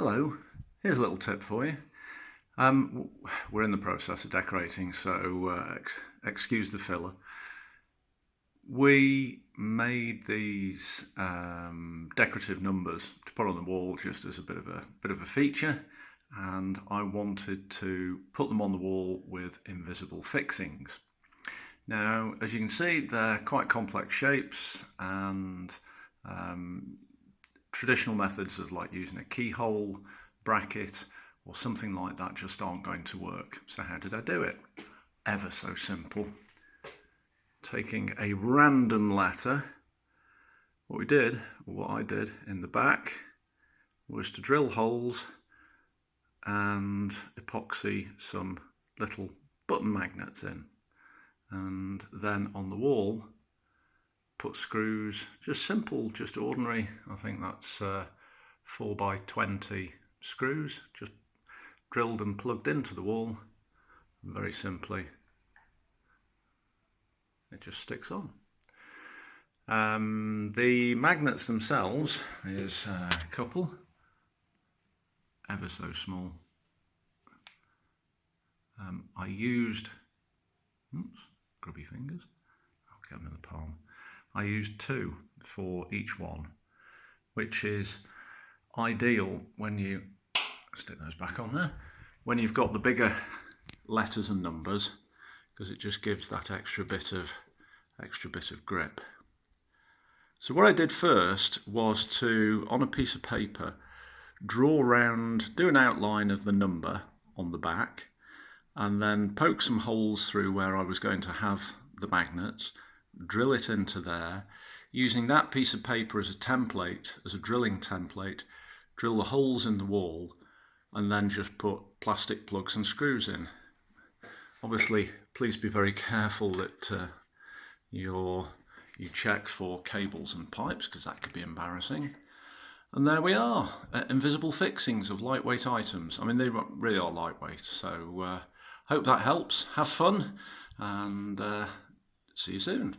Hello, here's a little tip for you. We're in the process of decorating, so excuse the filler. We made these decorative numbers to put on the wall just as a bit of a feature, and I wanted to put them on the wall with invisible fixings. Now, as you can see, they're quite complex shapes, and traditional methods of like using a keyhole, bracket, or something like that just aren't going to work. So how did I do it? Ever so simple. Taking a random letter, what I did in the back was to drill holes and epoxy some little button magnets in. And then on the wall, put screws, just simple, just ordinary, I think that's 4x20 screws, just drilled and plugged into the wall. Very simply, it just sticks on. The magnets themselves is a couple, ever so small. I used, grubby fingers, I'll get them in the palm. I used 2 for each one, which is ideal when you stick those back on there, when you've got the bigger letters and numbers, because it just gives that extra bit of grip. So what I did first was to, on a piece of paper, draw round, do an outline of the number on the back, and then poke some holes through where I was going to have the magnets, drill it into there, using that piece of paper as a template, as a drilling template, drill the holes in the wall, and then just put plastic plugs and screws in. Obviously, please be very careful that you check for cables and pipes, because that could be embarrassing. And there we are, invisible fixings of lightweight items. I mean, they really are lightweight, so hope that helps. Have fun, and see you soon.